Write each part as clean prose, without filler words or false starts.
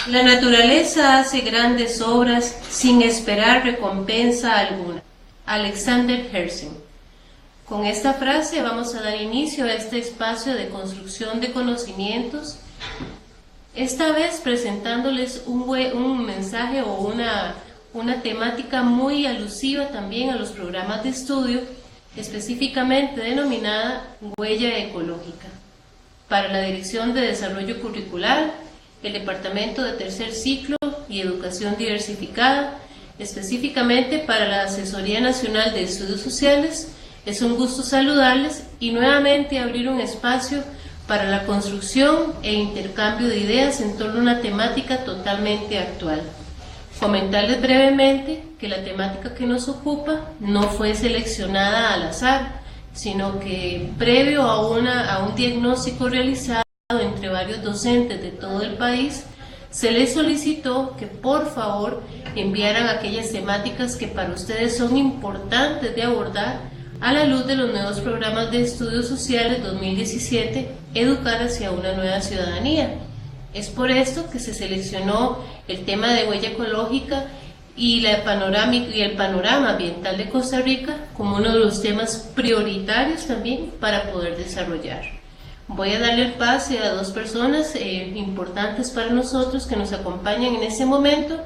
La naturaleza hace grandes obras sin esperar recompensa alguna. Alexander Herzen. Con esta frase vamos a dar inicio a este espacio de construcción de conocimientos, esta vez presentándoles un mensaje o una temática muy alusiva también a los programas de estudio, específicamente denominada huella ecológica. Para la Dirección de Desarrollo Curricular, el Departamento de Tercer Ciclo y Educación Diversificada, específicamente para la Asesoría Nacional de Estudios Sociales, es un gusto saludarles y nuevamente abrir un espacio para la construcción e intercambio de ideas en torno a una temática totalmente actual. Comentarles brevemente que la temática que nos ocupa no fue seleccionada al azar, sino que previo a un diagnóstico realizado entre varios docentes de todo el país, se les solicitó que por favor enviaran aquellas temáticas que para ustedes son importantes de abordar a la luz de los nuevos programas de estudios sociales 2017, Educar hacia una nueva ciudadanía. Es por esto que se seleccionó el tema de huella ecológica y el panorama ambiental de Costa Rica como uno de los temas prioritarios también para poder desarrollar. Voy a darle el pase a dos personas importantes para nosotros que nos acompañan en este momento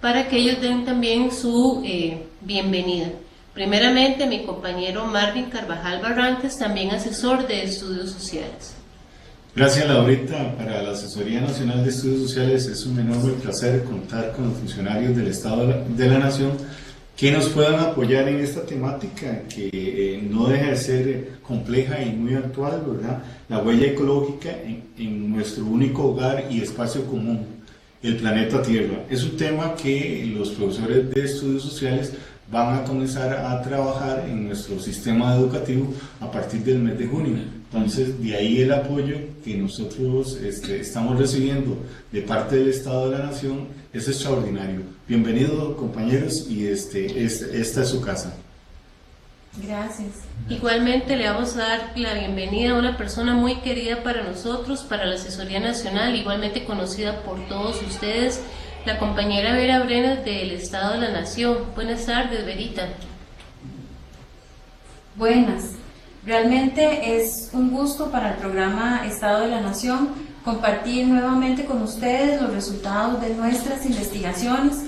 para que ellos den también su bienvenida. Primeramente, mi compañero Marvin Carvajal Barrantes, también asesor de estudios sociales. Gracias, Laurita. Para la Asesoría Nacional de Estudios Sociales es un enorme placer contar con los funcionarios del Estado de la Nación que nos puedan apoyar en esta temática que no deja de ser compleja y muy actual, ¿verdad? La huella ecológica en nuestro único hogar y espacio común, el planeta Tierra. Es un tema que los profesores de estudios sociales van a comenzar a trabajar en nuestro sistema educativo a partir del mes de junio. Entonces, de ahí el apoyo que nosotros estamos recibiendo de parte del Estado de la Nación es extraordinario. Bienvenidos, compañeros, y esta es su casa. Gracias. Igualmente le vamos a dar la bienvenida a una persona muy querida para nosotros, para la Asesoría Nacional, igualmente conocida por todos ustedes, la compañera Vera Brenes del Estado de la Nación. Buenas tardes, Verita. Buenas. Realmente es un gusto para el programa Estado de la Nación compartir nuevamente con ustedes los resultados de nuestras investigaciones,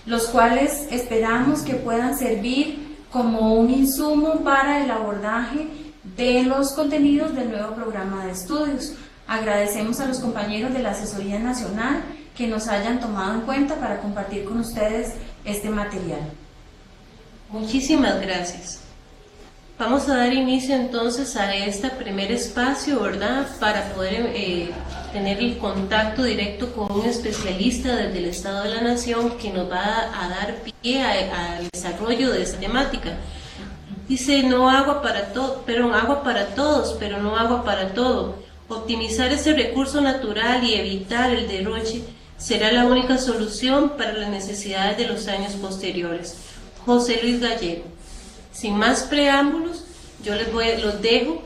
los cuales esperamos que puedan servir como un insumo para el abordaje de los contenidos del nuevo programa de estudios. Agradecemos a los compañeros de la Asesoría Nacional que nos hayan tomado en cuenta para compartir con ustedes este material. Muchísimas gracias. Vamos a dar inicio entonces a este primer espacio, ¿verdad? Para poder tener el contacto directo con un especialista desde el Estado de la Nación que nos va a dar pie al desarrollo de esta temática. Dice, no agua para todo, pero agua para todos, pero no agua para todo. Optimizar ese recurso natural y evitar el derroche será la única solución para las necesidades de los años posteriores. José Luis Gallego. Sin más preámbulos, yo los dejo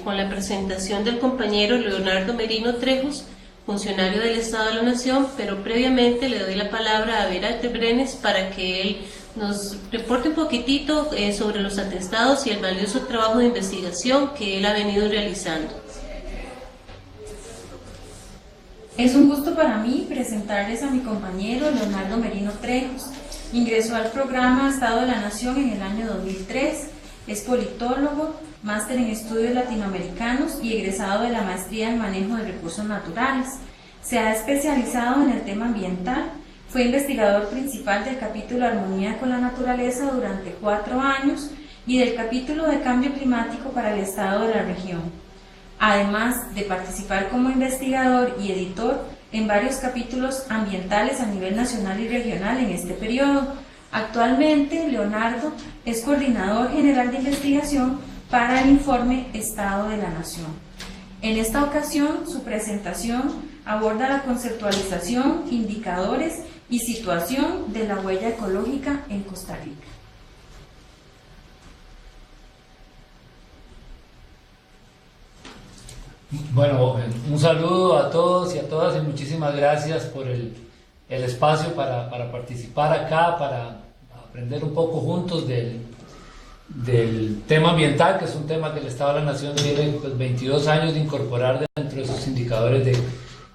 con la presentación del compañero Leonardo Merino Trejos, funcionario del Estado de la Nación, pero previamente le doy la palabra a Vera Brenes para que él nos reporte un poquitito sobre los atestados y el valioso trabajo de investigación que él ha venido realizando. Es un gusto para mí presentarles a mi compañero Leonardo Merino Trejos. Ingresó al programa Estado de la Nación en el año 2003, es politólogo, máster en estudios latinoamericanos y egresado de la maestría en manejo de recursos naturales. Se ha especializado en el tema ambiental, fue investigador principal del capítulo Armonía con la Naturaleza durante 4 años y del capítulo de Cambio Climático para el Estado de la región. Además de participar como investigador y editor en varios capítulos ambientales a nivel nacional y regional en este periodo. Actualmente, Leonardo es coordinador general de investigación para el informe Estado de la Nación. En esta ocasión, su presentación aborda la conceptualización, indicadores y situación de la huella ecológica en Costa Rica. Bueno, un saludo a todos y a todas y muchísimas gracias por el espacio para participar acá, para aprender un poco juntos del tema ambiental, que es un tema que el Estado de la Nación tiene 22 años de incorporar dentro de sus indicadores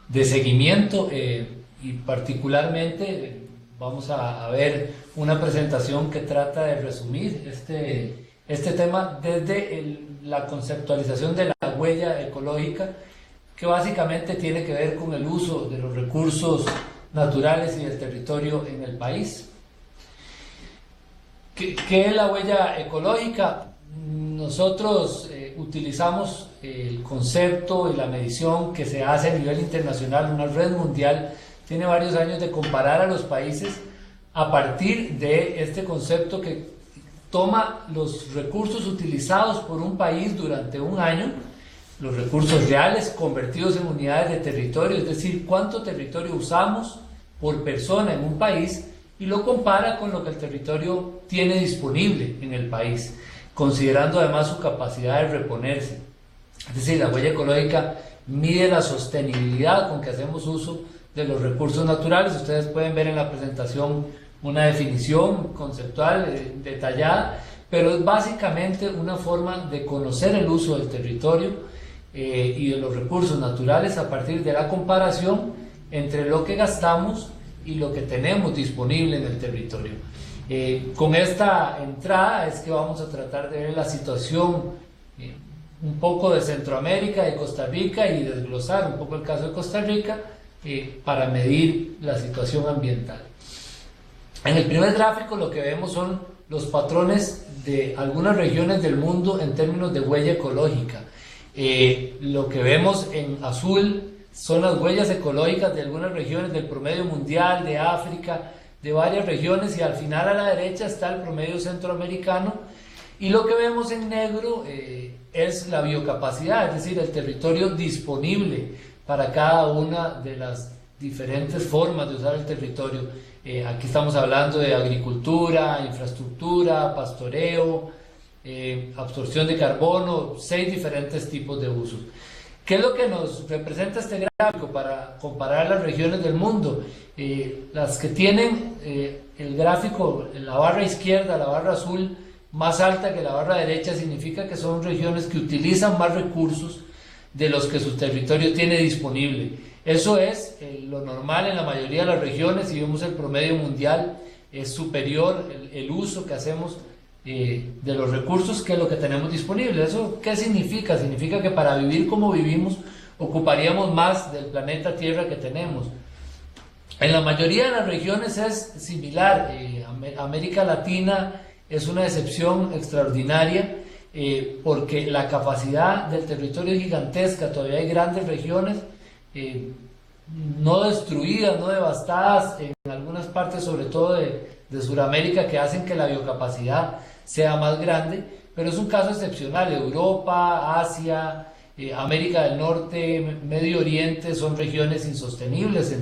de seguimiento y particularmente vamos a ver una presentación que trata de resumir este tema desde la conceptualización de la huella ecológica, que básicamente tiene que ver con el uso de los recursos naturales y del territorio en el país. ¿Qué es la huella ecológica? Nosotros utilizamos el concepto y la medición que se hace a nivel internacional, una red mundial, tiene varios años de comparar a los países a partir de este concepto que toma los recursos utilizados por un país durante un año, los recursos reales convertidos en unidades de territorio, es decir, cuánto territorio usamos por persona en un país, y lo compara con lo que el territorio tiene disponible en el país, considerando además su capacidad de reponerse. Es decir, la huella ecológica mide la sostenibilidad con que hacemos uso de los recursos naturales. Ustedes pueden ver en la presentación una definición conceptual detallada, pero es básicamente una forma de conocer el uso del territorio y de los recursos naturales a partir de la comparación entre lo que gastamos y lo que tenemos disponible en el territorio. Con esta entrada es que vamos a tratar de ver la situación un poco de Centroamérica, de Costa Rica, y desglosar un poco el caso de Costa Rica para medir la situación ambiental. En el primer gráfico lo que vemos son los patrones de algunas regiones del mundo en términos de huella ecológica. Lo que vemos en azul son las huellas ecológicas de algunas regiones del promedio mundial, de África, de varias regiones, y al final a la derecha está el promedio centroamericano, y lo que vemos en negro es la biocapacidad, es decir, el territorio disponible para cada una de las diferentes formas de usar el territorio. Aquí estamos hablando de agricultura, infraestructura, pastoreo, absorción de carbono, 6 diferentes tipos de usos. ¿Qué es lo que nos representa este gráfico para comparar las regiones del mundo? Las que tienen el gráfico, la barra izquierda, la barra azul, más alta que la barra derecha, significa que son regiones que utilizan más recursos de los que su territorio tiene disponible. Eso es lo normal en la mayoría de las regiones. Si vemos el promedio mundial, es superior el uso que hacemos de los recursos que lo que tenemos disponible. ¿Eso qué significa? Significa que para vivir como vivimos ocuparíamos más del planeta Tierra que tenemos. En la mayoría de las regiones es similar. América Latina es una excepción extraordinaria porque la capacidad del territorio es gigantesca. Todavía hay grandes regiones no destruidas, no devastadas en algunas partes, sobre todo de Sudamérica, que hacen que la biocapacidad sea más grande, pero es un caso excepcional. Europa, Asia, América del Norte, Medio Oriente son regiones insostenibles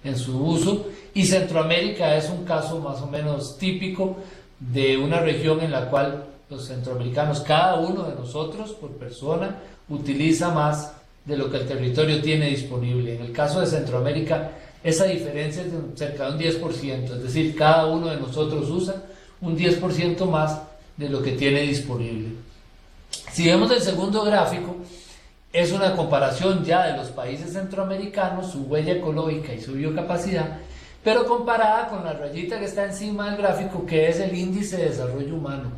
en su uso, y Centroamérica es un caso más o menos típico de una región en la cual los centroamericanos, cada uno de nosotros por persona, utiliza más de lo que el territorio tiene disponible. En el caso de Centroamérica, esa diferencia es de cerca de un 10%, es decir, cada uno de nosotros usa un 10% más de lo que tiene disponible. Si vemos el segundo gráfico, es una comparación ya de los países centroamericanos, su huella ecológica y su biocapacidad, pero comparada con la rayita que está encima del gráfico, que es el índice de desarrollo humano.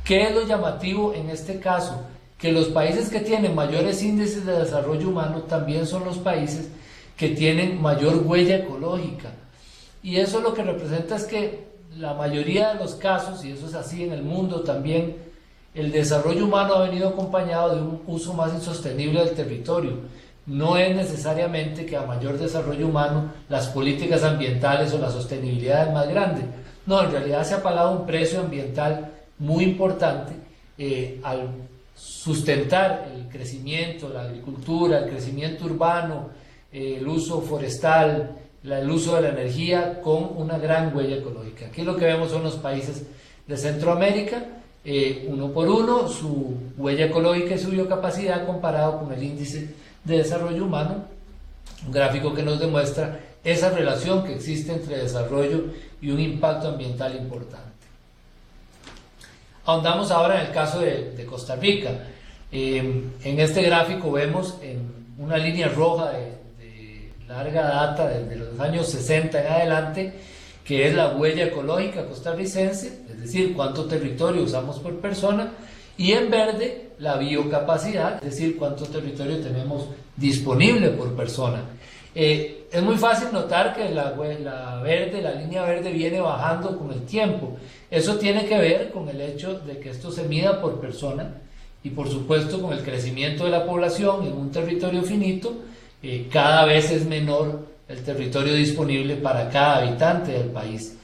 ¿Qué es lo llamativo en este caso? Que los países que tienen mayores índices de desarrollo humano también son los países que tienen mayor huella ecológica. Y eso lo que representa es que la mayoría de los casos, y eso es así en el mundo también, el desarrollo humano ha venido acompañado de un uso más insostenible del territorio. No es necesariamente que a mayor desarrollo humano las políticas ambientales o la sostenibilidad es más grande. No, en realidad se ha pagado un precio ambiental muy importante al sustentar el crecimiento, la agricultura, el crecimiento urbano, el uso forestal, el uso de la energía con una gran huella ecológica. Aquí lo que vemos son los países de Centroamérica, uno por uno, su huella ecológica y su biocapacidad comparado con el índice de desarrollo humano, un gráfico que nos demuestra esa relación que existe entre desarrollo y un impacto ambiental importante. Ahondamos ahora en el caso de Costa Rica. En este gráfico vemos en una línea roja de larga data, desde los años 60 en adelante, que es la huella ecológica costarricense, es decir, cuánto territorio usamos por persona, y en verde la biocapacidad, es decir, cuánto territorio tenemos disponible por persona. Es muy fácil notar que la línea verde viene bajando con el tiempo. Eso tiene que ver con el hecho de que esto se mida por persona y por supuesto con el crecimiento de la población en un territorio finito, cada vez es menor el territorio disponible para cada habitante del país.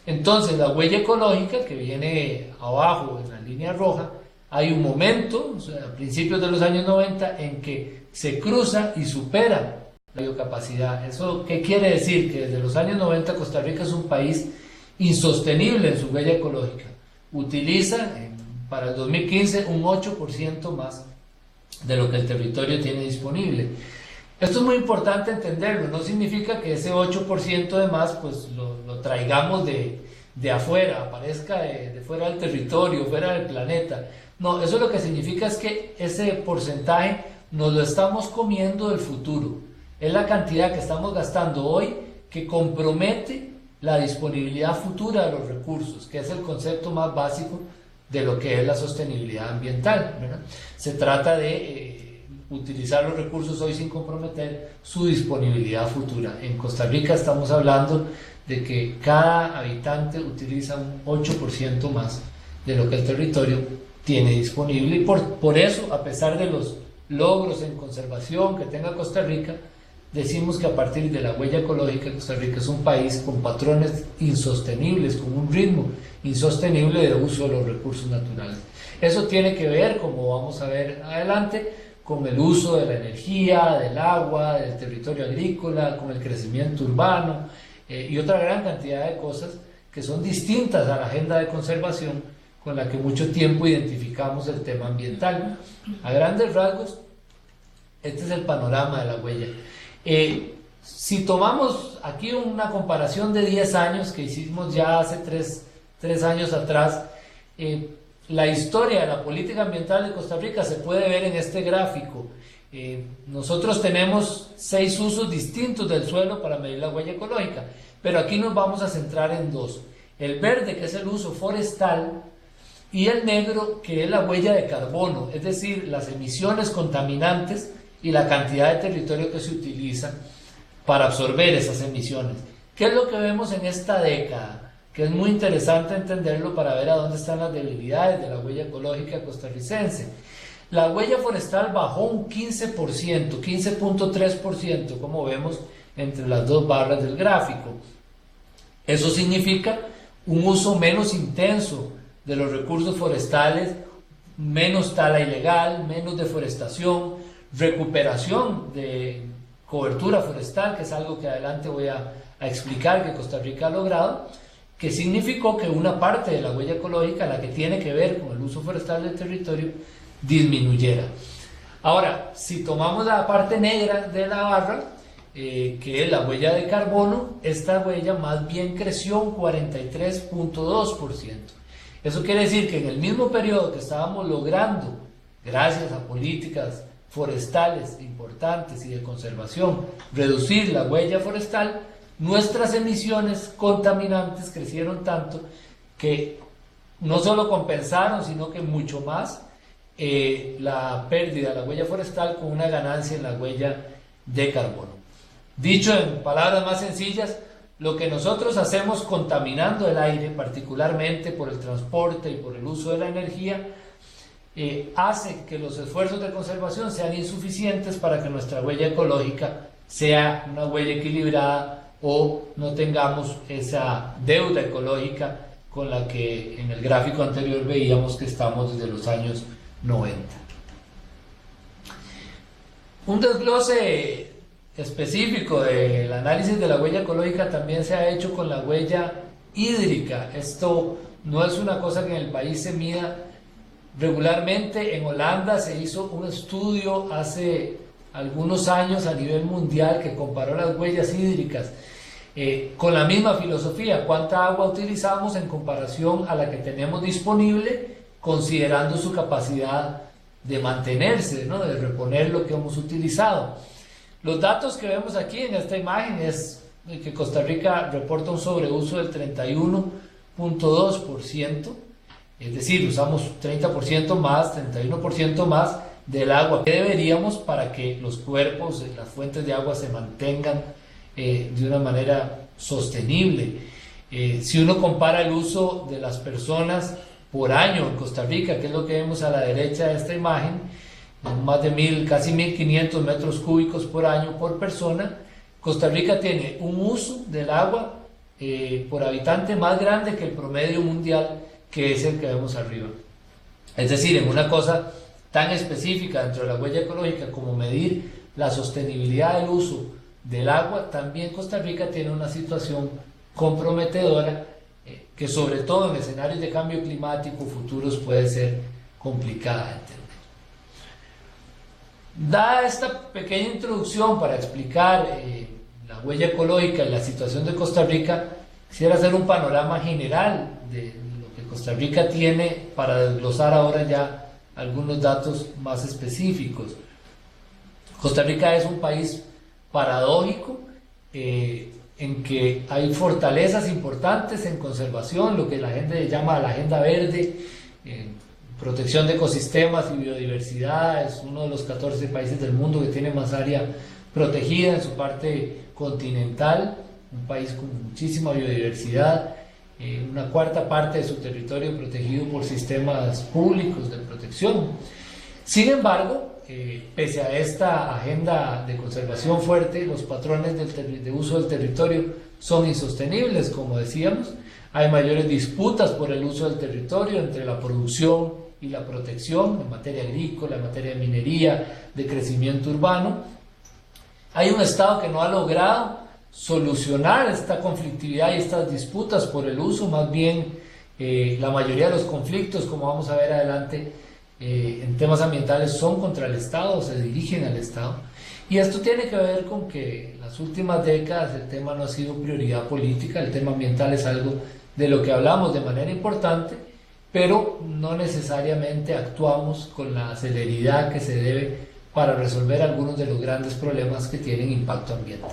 Entonces la huella ecológica que viene abajo en la línea roja, hay un momento, o sea, a principios de los años 90, en que se cruza y supera la biocapacidad. ¿Eso qué quiere decir? Que desde los años 90 Costa Rica es un país insostenible en su huella ecológica. Utiliza para el 2015 un 8% más de lo que el territorio tiene disponible. Esto es muy importante entenderlo, no significa que ese 8% de más pues lo traigamos de afuera, aparezca de fuera del territorio, fuera del planeta. No, eso lo que significa es que ese porcentaje nos lo estamos comiendo del futuro. Es la cantidad que estamos gastando hoy que compromete la disponibilidad futura de los recursos, que es el concepto más básico de lo que es la sostenibilidad ambiental, ¿verdad? Se trata de utilizar los recursos hoy sin comprometer su disponibilidad futura. En Costa Rica estamos hablando de que cada habitante utiliza un 8% más de lo que el territorio tiene disponible, y por eso, a pesar de los logros en conservación que tenga Costa Rica, decimos que a partir de la huella ecológica Costa Rica es un país con patrones insostenibles, con un ritmo insostenible de uso de los recursos naturales. Eso tiene que ver, como vamos a ver adelante, con el uso de la energía, del agua, del territorio agrícola, con el crecimiento urbano y otra gran cantidad de cosas que son distintas a la agenda de conservación con la que mucho tiempo identificamos el tema ambiental. A grandes rasgos, este es el panorama de la huella. Si tomamos aquí una comparación de 10 años que hicimos ya hace 3 años atrás, la historia de la política ambiental de Costa Rica se puede ver en este gráfico. Nosotros tenemos 6 usos distintos del suelo para medir la huella ecológica, pero aquí nos vamos a centrar en 2. El verde, que es el uso forestal, y el negro, que es la huella de carbono, es decir, las emisiones contaminantes y la cantidad de territorio que se utiliza para absorber esas emisiones. ¿Qué es lo que vemos en esta década? Que es muy interesante entenderlo para ver a dónde están las debilidades de la huella ecológica costarricense. La huella forestal bajó un 15%, 15.3%, como vemos entre las 2 barras del gráfico. Eso significa un uso menos intenso de los recursos forestales, menos tala ilegal, menos deforestación, recuperación de cobertura forestal, que es algo que adelante voy a explicar que Costa Rica ha logrado, que significó que una parte de la huella ecológica, la que tiene que ver con el uso forestal del territorio, disminuyera. Ahora, si tomamos la parte negra de la barra, que es la huella de carbono, esta huella más bien creció un 43.2%. Eso quiere decir que en el mismo periodo que estábamos logrando, gracias a políticas forestales importantes y de conservación, reducir la huella forestal, nuestras emisiones contaminantes crecieron tanto que no solo compensaron, sino que mucho más la pérdida de la huella forestal con una ganancia en la huella de carbono. Dicho en palabras más sencillas, lo que nosotros hacemos contaminando el aire, particularmente por el transporte y por el uso de la energía, hace que los esfuerzos de conservación sean insuficientes para que nuestra huella ecológica sea una huella equilibrada o no tengamos esa deuda ecológica con la que en el gráfico anterior veíamos que estamos desde los años 90. Un desglose específico del análisis de la huella ecológica también se ha hecho con la huella hídrica. Esto no es una cosa que en el país se mida regularmente. En Holanda se hizo un estudio hace algunos años a nivel mundial que comparó las huellas hídricas con la misma filosofía, cuánta agua utilizamos en comparación a la que tenemos disponible, considerando su capacidad de mantenerse, ¿no? De reponer lo que hemos utilizado. Los datos que vemos aquí en esta imagen es que Costa Rica reporta un sobreuso del 31.2%, es decir, usamos 30% más, 31% más del agua que deberíamos para que los cuerpos, las fuentes de agua se mantengan de una manera sostenible. Si uno compara el uso de las personas por año en Costa Rica, que es lo que vemos a la derecha de esta imagen, más de casi 1.500 metros cúbicos por año por persona, Costa Rica tiene un uso del agua por habitante más grande que el promedio mundial, que es el que vemos arriba. Es decir, en una cosa tan específica dentro de la huella ecológica como medir la sostenibilidad del uso del agua, también Costa Rica tiene una situación comprometedora que sobre todo en escenarios de cambio climático futuros puede ser complicada de entender. Dada esta pequeña introducción para explicar la huella ecológica y la situación de Costa Rica, quisiera hacer un panorama general de lo que Costa Rica tiene para desglosar ahora ya algunos datos más específicos. Costa Rica es un país paradójico en que hay fortalezas importantes en conservación, lo que la gente llama la agenda verde, protección de ecosistemas y biodiversidad. Es uno de los 14 países del mundo que tiene más área protegida en su parte continental, un país con muchísima biodiversidad, una cuarta parte de su territorio protegido por sistemas públicos de protección. Sin embargo, pese a esta agenda de conservación fuerte, los patrones de uso del territorio son insostenibles, como decíamos. Hay mayores disputas por el uso del territorio entre la producción y la protección en materia agrícola, en materia de minería, de crecimiento urbano. Hay un Estado que no ha logrado solucionar esta conflictividad y estas disputas por el uso. Más bien, la mayoría de los conflictos, como vamos a ver adelante, en temas ambientales son contra el Estado, se dirigen al Estado. Y esto tiene que ver con que en las últimas décadas el tema no ha sido prioridad política. El tema ambiental es algo de lo que hablamos de manera importante, pero no necesariamente actuamos con la celeridad que se debe para resolver algunos de los grandes problemas que tienen impacto ambiental.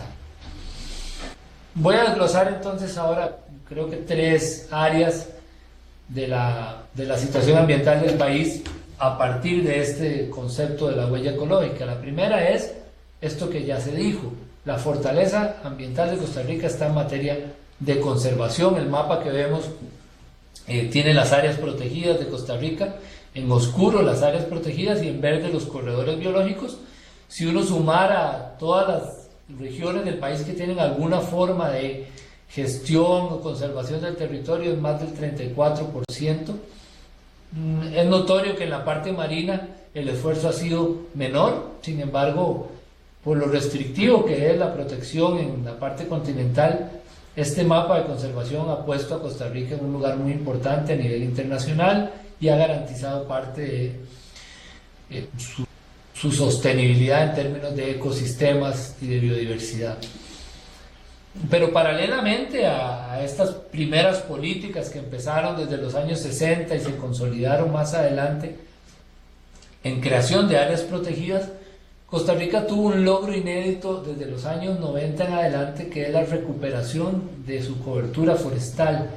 Voy a desglosar entonces ahora, creo que 3 áreas de la situación ambiental del país a partir de este concepto de la huella ecológica. La primera es esto que ya se dijo: la fortaleza ambiental de Costa Rica está en materia de conservación. El mapa que vemos tiene las áreas protegidas de Costa Rica, en oscuro las áreas protegidas y en verde los corredores biológicos. Si uno sumara todas las regiones del país que tienen alguna forma de gestión o conservación del territorio, es más del 34%. Es notorio que en la parte marina el esfuerzo ha sido menor. Sin embargo, por lo restrictivo que es la protección en la parte continental, este mapa de conservación ha puesto a Costa Rica en un lugar muy importante a nivel internacional y ha garantizado parte de su sostenibilidad en términos de ecosistemas y de biodiversidad. Pero paralelamente a estas primeras políticas que empezaron desde los años 60 y se consolidaron más adelante en creación de áreas protegidas, Costa Rica tuvo un logro inédito desde los años 90 en adelante, que es la recuperación de su cobertura forestal.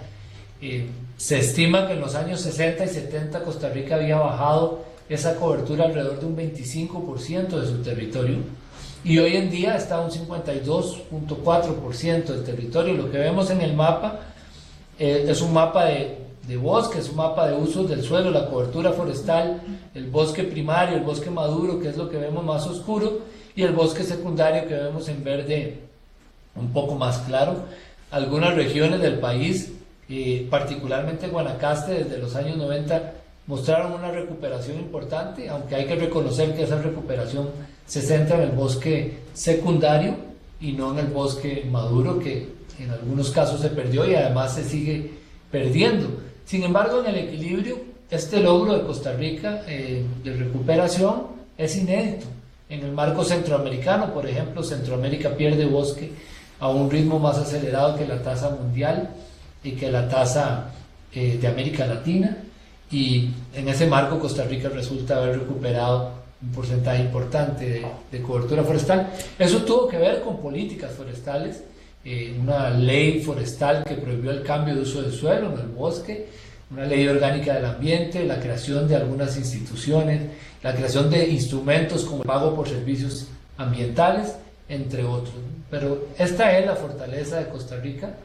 Se estima que en los años 60 y 70 Costa Rica había bajado esa cobertura alrededor de un 25% de su territorio, y hoy en día está un 52.4% del territorio. Lo que vemos en el mapa es un mapa de bosque, es un mapa de usos del suelo, la cobertura forestal, el bosque primario, el bosque maduro, que es lo que vemos más oscuro, y el bosque secundario, que vemos en verde un poco más claro. Algunas regiones del país, particularmente Guanacaste, desde los años 90 mostraron una recuperación importante, aunque hay que reconocer que esa recuperación se centra en el bosque secundario y no en el bosque maduro, que en algunos casos se perdió y además se sigue perdiendo. Sin embargo, en el equilibrio, este logro de Costa Rica de recuperación es inédito. En el marco centroamericano, por ejemplo, Centroamérica pierde bosque a un ritmo más acelerado que la tasa mundial y que la tasa de América Latina, y en ese marco Costa Rica resulta haber recuperado un porcentaje importante de cobertura forestal. Eso tuvo que ver con políticas forestales, una ley forestal que prohibió el cambio de uso del suelo en el bosque, una ley orgánica del ambiente, la creación de algunas instituciones, la creación de instrumentos como el pago por servicios ambientales, entre otros. Pero esta es la fortaleza de Costa Rica,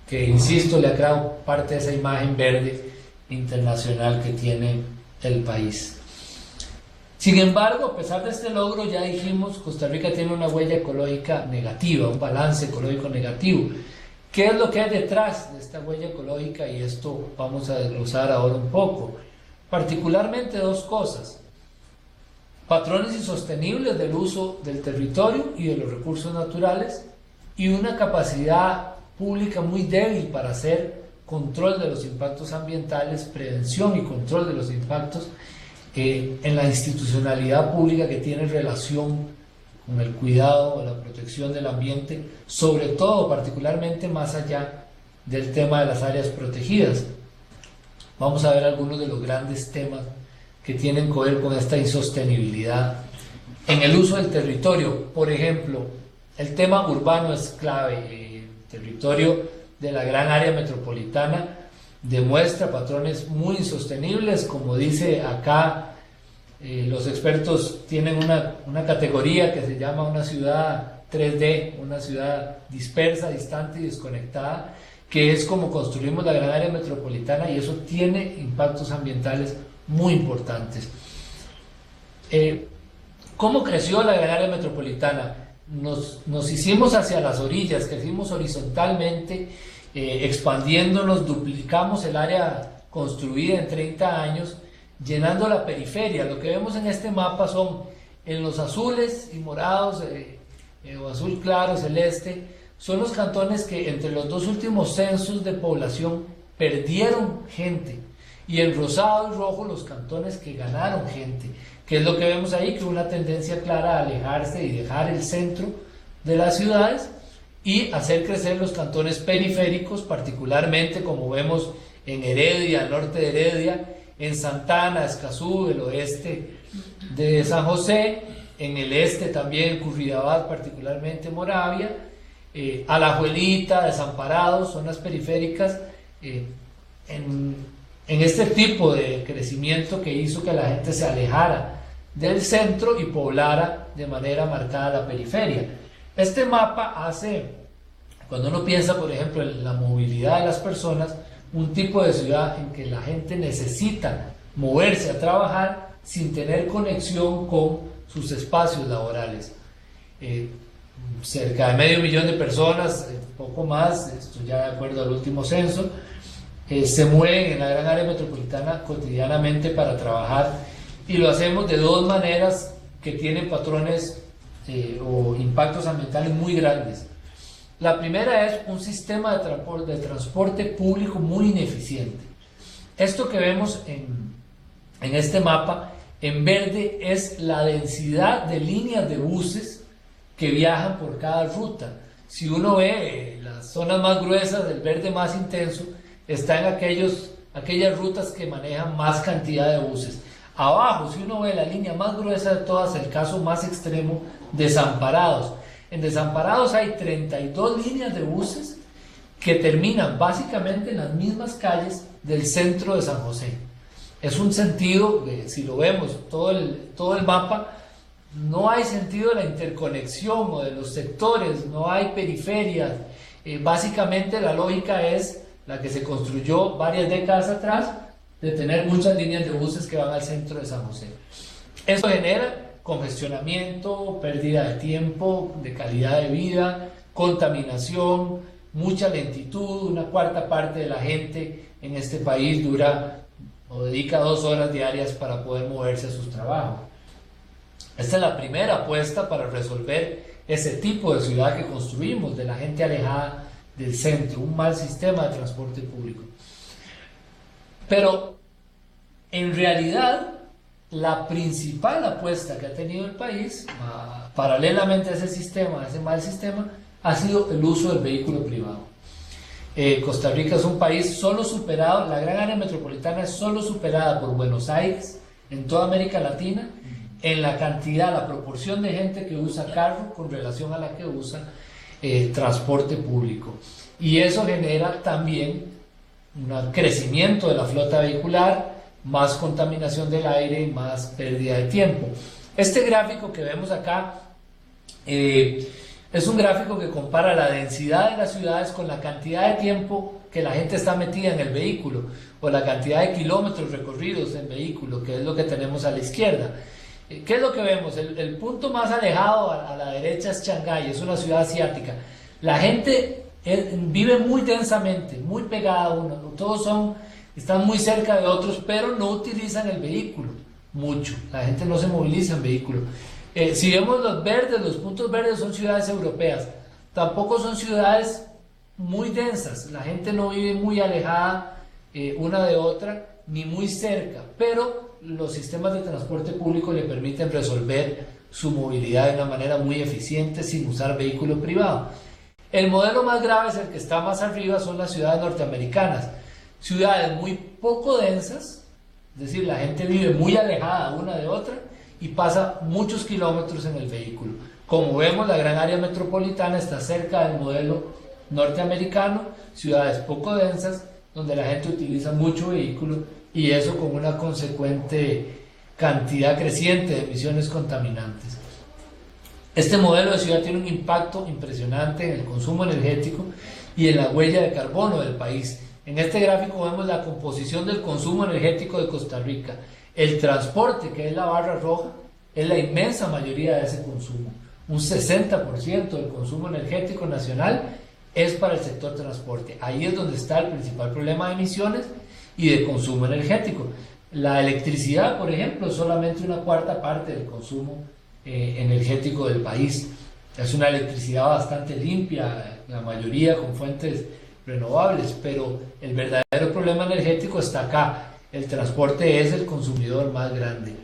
que, insisto, le ha creado parte de esa imagen verde internacional que tiene el país. Sin embargo, a pesar de este logro, ya dijimos, Costa Rica tiene una huella ecológica negativa, un balance ecológico negativo. ¿Qué es lo que hay detrás de esta huella ecológica? Y esto vamos a desglosar ahora un poco. Particularmente dos cosas: patrones insostenibles del uso del territorio y de los recursos naturales, y una capacidad pública muy débil para hacer control de los impactos ambientales, prevención y control de los impactos en la institucionalidad pública que tiene relación con el cuidado o la protección del ambiente, sobre todo, particularmente más allá del tema de las áreas protegidas. Vamos a ver algunos de los grandes temas que tienen que ver con esta insostenibilidad en el uso del territorio. Por ejemplo, el tema urbano es clave. El territorio de la gran área metropolitana demuestra patrones muy insostenibles. Como dice acá, los expertos tienen una categoría que se llama una ciudad 3D, una ciudad dispersa, distante y desconectada, que es como construimos la gran área metropolitana, y eso tiene impactos ambientales muy importantes. ¿Cómo creció la gran área metropolitana? Nos hicimos hacia las orillas, crecimos horizontalmente, expandiéndonos, duplicamos el área construida en 30 años, llenando la periferia. Lo que vemos en este mapa son, en los azules y morados, o azul claro, celeste, son los cantones que entre los dos últimos censos de población perdieron gente, y en rosado y rojo los cantones que ganaron gente, que es lo que vemos ahí, que una tendencia clara a alejarse y dejar el centro de las ciudades y hacer crecer los cantones periféricos, particularmente como vemos en Heredia, al norte de Heredia, en Santana, Escazú, el oeste de San José, en el este también Curridabat, particularmente Moravia, Alajuelita, Desamparados, zonas periféricas, en este tipo de crecimiento que hizo que la gente se alejara del centro y poblara de manera marcada la periferia. Este mapa hace, cuando uno piensa, por ejemplo, en la movilidad de las personas, un tipo de ciudad en que la gente necesita moverse a trabajar sin tener conexión con sus espacios laborales. Cerca de 500,000 de personas, poco más, esto ya de acuerdo al último censo, se mueven en la gran área metropolitana cotidianamente para trabajar, y lo hacemos de dos maneras que tienen patrones o impactos ambientales muy grandes. La primera es un sistema de transporte público muy ineficiente. Esto que vemos en este mapa en verde es la densidad de líneas de buses que viajan por cada ruta. Si uno ve las zonas más gruesas, del verde más intenso, están aquellas rutas que manejan más cantidad de buses. Abajo, si uno ve la línea más gruesa de todas, el caso más extremo, Desamparados. En Desamparados hay 32 líneas de buses que terminan básicamente en las mismas calles del centro de San José. Es un sentido, si lo vemos, todo el mapa, no hay sentido de la interconexión o de los sectores, no hay periferias. Básicamente la lógica es la que se construyó varias décadas atrás, de tener muchas líneas de buses que van al centro de San José. Eso genera congestionamiento, pérdida de tiempo, de calidad de vida, contaminación, mucha lentitud. Una cuarta parte de la gente en este país dura o dedica 2 horas diarias para poder moverse a sus trabajos. Esta es la primera apuesta para resolver ese tipo de ciudad que construimos, de la gente alejada del centro, un mal sistema de transporte público. Pero en realidad la principal apuesta que ha tenido el país, paralelamente a ese sistema, a ese mal sistema, ha sido el uso del vehículo privado. Costa Rica es un país solo superado, la gran área metropolitana es solo superada por Buenos Aires en toda América Latina en la cantidad, la proporción de gente que usa carro con relación a la que usa transporte público. Y eso genera también un crecimiento de la flota vehicular, más contaminación del aire y más pérdida de tiempo. Este gráfico que vemos acá es un gráfico que compara la densidad de las ciudades con la cantidad de tiempo que la gente está metida en el vehículo o la cantidad de kilómetros recorridos en vehículo, que es lo que tenemos a la izquierda. ¿Qué es lo que vemos? El punto más alejado a la derecha es Shanghái, es una ciudad asiática. La gente vive muy densamente, muy pegada a uno, todos están muy cerca de otros, pero no utilizan el vehículo mucho. La gente no se moviliza en vehículo. Si vemos los puntos verdes son ciudades europeas, tampoco son ciudades muy densas, la gente no vive muy alejada una de otra, ni muy cerca, pero los sistemas de transporte público le permiten resolver su movilidad de una manera muy eficiente sin usar vehículo privado. El modelo más grave es el que está más arriba, son las ciudades norteamericanas, ciudades muy poco densas, es decir, la gente vive muy alejada una de otra y pasa muchos kilómetros en el vehículo. Como vemos, la gran área metropolitana está cerca del modelo norteamericano, ciudades poco densas, donde la gente utiliza mucho vehículo y eso con una consecuente cantidad creciente de emisiones contaminantes. Este modelo de ciudad tiene un impacto impresionante en el consumo energético y en la huella de carbono del país. En este gráfico vemos la composición del consumo energético de Costa Rica. El transporte, que es la barra roja, es la inmensa mayoría de ese consumo. Un 60% del consumo energético nacional es para el sector transporte. Ahí es donde está el principal problema de emisiones y de consumo energético. La electricidad, por ejemplo, es solamente una cuarta parte del consumo energético del país. Es una electricidad bastante limpia, la mayoría con fuentes renovables, pero el verdadero problema energético está acá. El transporte es el consumidor más grande.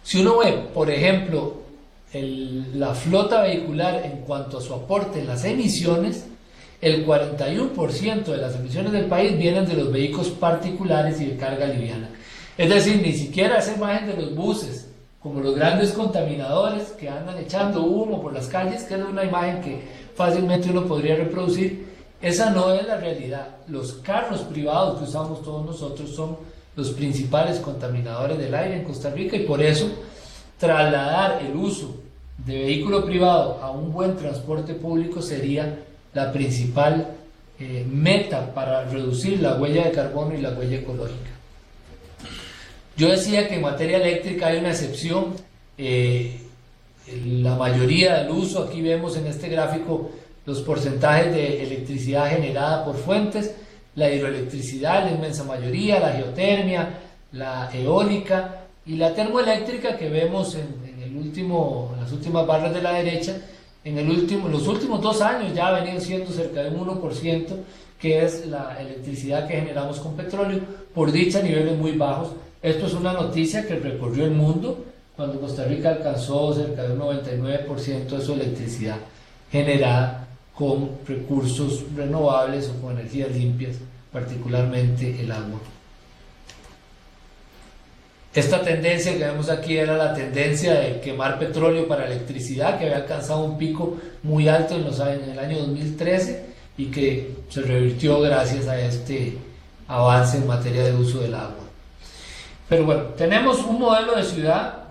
Si uno ve, por ejemplo, la flota vehicular en cuanto a su aporte en las emisiones, el 41% de las emisiones del país vienen de los vehículos particulares y de carga liviana. Es decir, ni siquiera esa imagen de los buses, como los grandes contaminadores que andan echando humo por las calles, que es una imagen que fácilmente uno podría reproducir, esa no es la realidad. Los carros privados que usamos todos nosotros son los principales contaminadores del aire en Costa Rica y por eso trasladar el uso de vehículo privado a un buen transporte público sería la principal meta para reducir la huella de carbono y la huella ecológica. Yo decía que en materia eléctrica hay una excepción. La mayoría del uso, aquí vemos en este gráfico los porcentajes de electricidad generada por fuentes, la hidroelectricidad, la inmensa mayoría, la geotermia, la eólica y la termoeléctrica que vemos en las últimas barras de la derecha, los últimos 2 años ya ha venido siendo cerca de un 1%, que es la electricidad que generamos con petróleo, por dicha a niveles muy bajos. Esto es una noticia que recorrió el mundo cuando Costa Rica alcanzó cerca de un 99% de su electricidad generada con recursos renovables o con energías limpias, particularmente el agua. Esta tendencia que vemos aquí era la tendencia de quemar petróleo para electricidad, que había alcanzado un pico muy alto en el año 2013 y que se revirtió gracias a este avance en materia de uso del agua. Pero bueno, tenemos un modelo de ciudad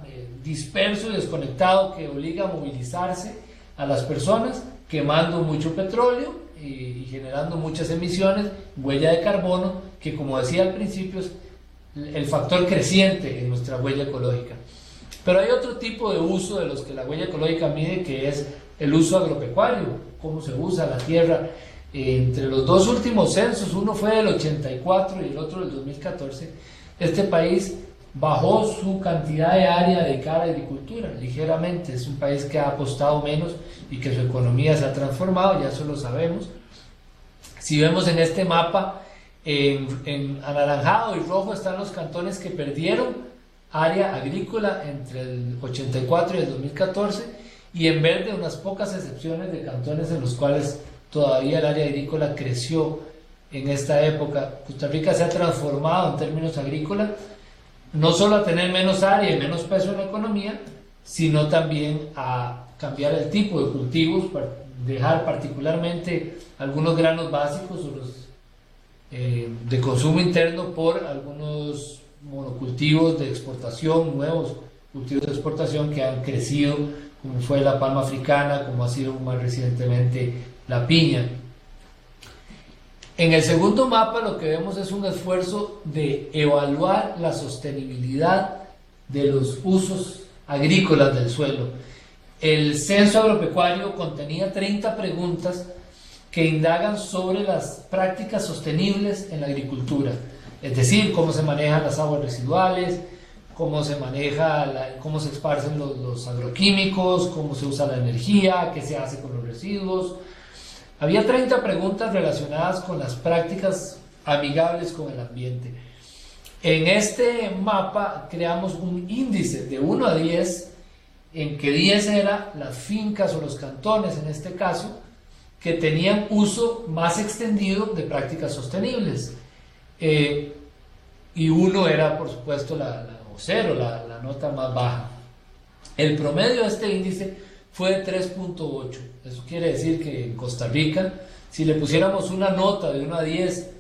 disperso y desconectado que obliga a movilizarse a las personas, quemando mucho petróleo y generando muchas emisiones, huella de carbono, que como decía al principio es el factor creciente en nuestra huella ecológica. Pero hay otro tipo de uso de los que la huella ecológica mide, que es el uso agropecuario, cómo se usa la tierra. Entre los 2 últimos censos, uno fue del 84 y el otro del 2014, este país bajó su cantidad de área dedicada a la agricultura ligeramente. Es un país que ha apostado menos y que su economía se ha transformado, ya eso lo sabemos. Si vemos en este mapa, en anaranjado y rojo están los cantones que perdieron área agrícola entre el 84 y el 2014, y en verde unas pocas excepciones de cantones en los cuales todavía el área agrícola creció en esta época. Costa Rica se ha transformado en términos agrícolas, no solo a tener menos área y menos peso en la economía, sino también a cambiar el tipo de cultivos, para dejar particularmente algunos granos básicos o los de consumo interno por algunos monocultivos de exportación, nuevos cultivos de exportación que han crecido, como fue la palma africana, como ha sido más recientemente la piña. En el segundo mapa lo que vemos es un esfuerzo de evaluar la sostenibilidad de los usos agrícolas del suelo. El censo agropecuario contenía 30 preguntas que indagan sobre las prácticas sostenibles en la agricultura, es decir, cómo se manejan las aguas residuales, cómo se cómo se esparcen los agroquímicos, cómo se usa la energía, qué se hace con los residuos. Había 30 preguntas relacionadas con las prácticas amigables con el ambiente. En este mapa creamos un índice de 1 a 10, en que 10 eran las fincas o los cantones, en este caso, que tenían uso más extendido de prácticas sostenibles. Y 1 era, por supuesto, o 0, la nota más baja. El promedio de este índice fue de 3.8. Eso quiere decir que en Costa Rica, si le pusiéramos una nota de 1 a 10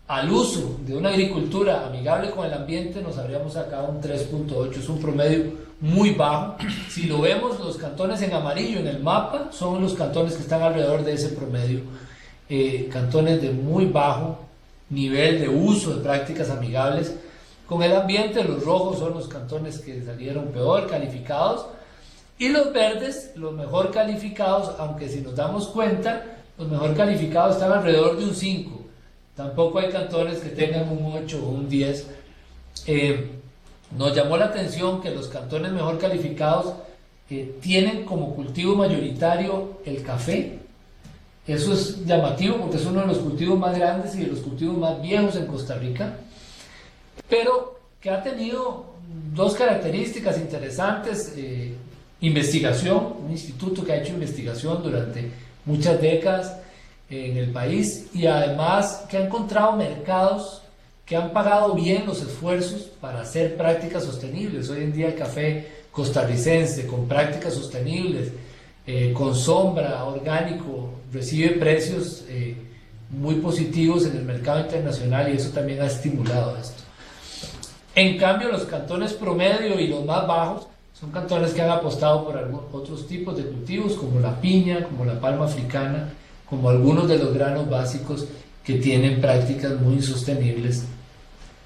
al uso de una agricultura amigable con el ambiente, nos habríamos sacado un 3.8. Es un promedio muy bajo. Si lo vemos, los cantones en amarillo en el mapa son los cantones que están alrededor de ese promedio. Cantones de muy bajo nivel de uso de prácticas amigables con el ambiente. Los rojos son los cantones que salieron peor calificados, y los verdes, los mejor calificados, aunque si nos damos cuenta, los mejor calificados están alrededor de un 5. Tampoco hay cantones que tengan un 8 o un 10. Nos llamó la atención que los cantones mejor calificados tienen como cultivo mayoritario el café. Eso es llamativo porque es uno de los cultivos más grandes y de los cultivos más viejos en Costa Rica, pero que ha tenido dos características interesantes. Investigación, un instituto que ha hecho investigación durante muchas décadas en el país, y además que ha encontrado mercados que han pagado bien los esfuerzos para hacer prácticas sostenibles. Hoy en día el café costarricense con prácticas sostenibles, con sombra, orgánico, recibe precios muy positivos en el mercado internacional, y eso también ha estimulado esto. En cambio, los cantones promedio y los más bajos son cantones que han apostado por otros tipos de cultivos, como la piña, como la palma africana, como algunos de los granos básicos que tienen prácticas muy sostenibles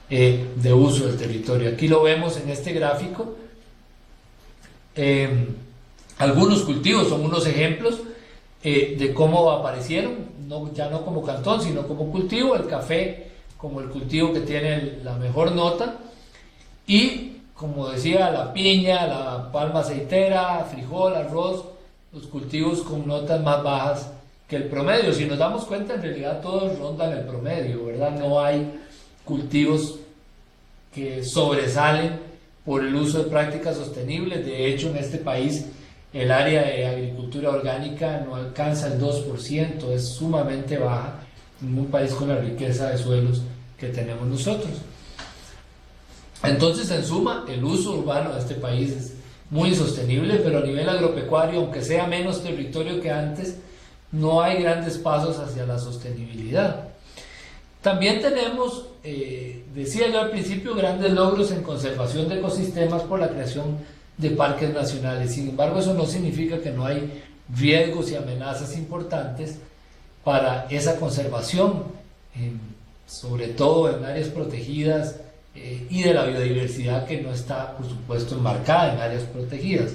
de uso del territorio. Aquí lo vemos en este gráfico. Algunos cultivos son unos ejemplos de cómo aparecieron, ya no como cantón, sino como cultivo. El café como el cultivo que tiene la mejor nota, y como decía, la piña, la palma aceitera, frijol, arroz, los cultivos con notas más bajas que el promedio. Si nos damos cuenta, en realidad todos rondan el promedio, ¿verdad? No hay cultivos que sobresalen por el uso de prácticas sostenibles. De hecho, en este país el área de agricultura orgánica no alcanza el 2%, es sumamente baja en un país con la riqueza de suelos que tenemos nosotros. Entonces, en suma, el uso urbano de este país es muy sostenible, pero a nivel agropecuario, aunque sea menos territorio que antes, no hay grandes pasos hacia la sostenibilidad. También tenemos, decía yo al principio, grandes logros en conservación de ecosistemas por la creación de parques nacionales. Sin embargo, eso no significa que no hay riesgos y amenazas importantes para esa conservación, sobre todo en áreas protegidas, y de la biodiversidad que no está, por supuesto, enmarcada en áreas protegidas.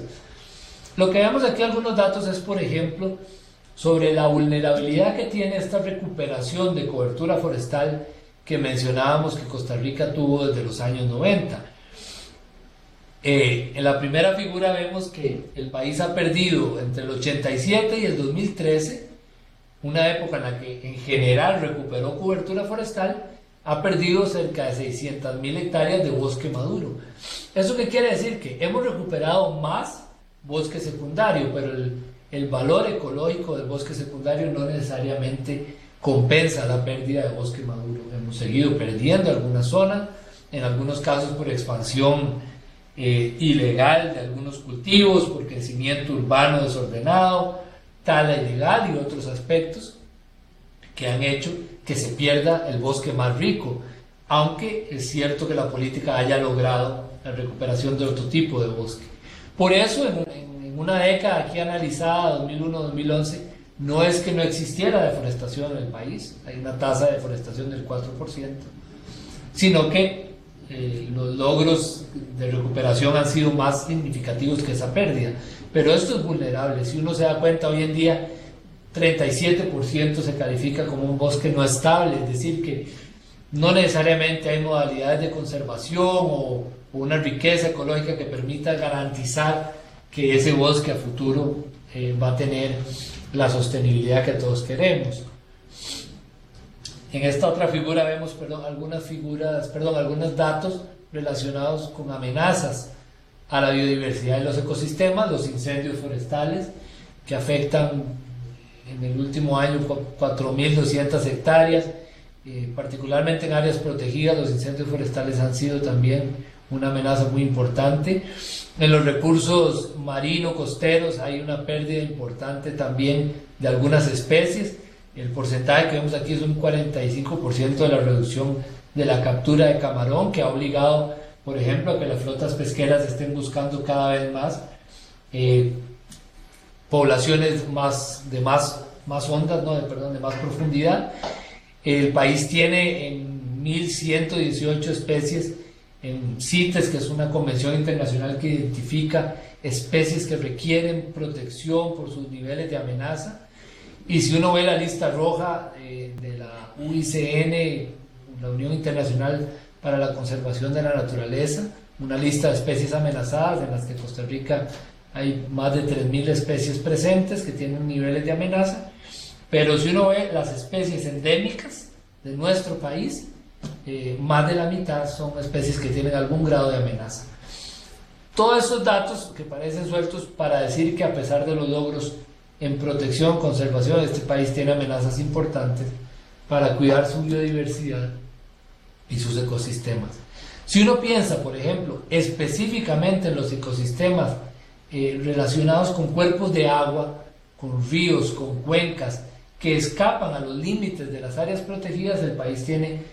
Lo que vemos aquí, algunos datos, es, por ejemplo, sobre la vulnerabilidad que tiene esta recuperación de cobertura forestal que mencionábamos que Costa Rica tuvo desde los años 90. En la primera figura vemos que el país ha perdido entre el 87 y el 2013, una época en la que en general recuperó cobertura forestal, ha perdido cerca de 600.000 hectáreas de bosque maduro. ¿Eso qué quiere decir? Que hemos recuperado más bosque secundario, pero el valor ecológico del bosque secundario no necesariamente compensa la pérdida de bosque maduro. Hemos seguido perdiendo algunas zonas, en algunos casos por expansión ilegal de algunos cultivos, por crecimiento urbano desordenado, tala ilegal y otros aspectos que han hecho que se pierda el bosque más rico, aunque es cierto que la política haya logrado la recuperación de otro tipo de bosque. Por eso, en una década aquí analizada, 2001-2011, no es que no existiera deforestación en el país, hay una tasa de deforestación del 4%, sino que los logros de recuperación han sido más significativos que esa pérdida. Pero esto es vulnerable. Si uno se da cuenta, hoy en día 37% se califica como un bosque no estable, es decir, que no necesariamente hay modalidades de conservación o una riqueza ecológica que permita garantizar que ese bosque a futuro va a tener la sostenibilidad que todos queremos. En esta otra figura vemos algunos datos relacionados con amenazas a la biodiversidad de los ecosistemas, los incendios forestales que afectan en el último año 4.200 hectáreas, particularmente en áreas protegidas. Los incendios forestales han sido también una amenaza muy importante. En los recursos marino-costeros hay una pérdida importante también de algunas especies. El porcentaje que vemos aquí es un 45% de la reducción de la captura de camarón, que ha obligado, por ejemplo, a que las flotas pesqueras estén buscando cada vez más poblaciones de más ondas, de más profundidad. El país tiene en 1.118 especies en CITES, que es una convención internacional que identifica especies que requieren protección por sus niveles de amenaza. Y si uno ve la lista roja de la UICN, la Unión Internacional para la Conservación de la Naturaleza, una lista de especies amenazadas, en las que Costa Rica hay más de 3.000 especies presentes que tienen niveles de amenaza, pero si uno ve las especies endémicas de nuestro país, más de la mitad son especies que tienen algún grado de amenaza. Todos esos datos que parecen sueltos para decir que a pesar de los logros en protección, conservación, este país tiene amenazas importantes para cuidar su biodiversidad y sus ecosistemas. Si uno piensa, por ejemplo, específicamente en los ecosistemas relacionados con cuerpos de agua, con ríos, con cuencas, que escapan a los límites de las áreas protegidas, el país tiene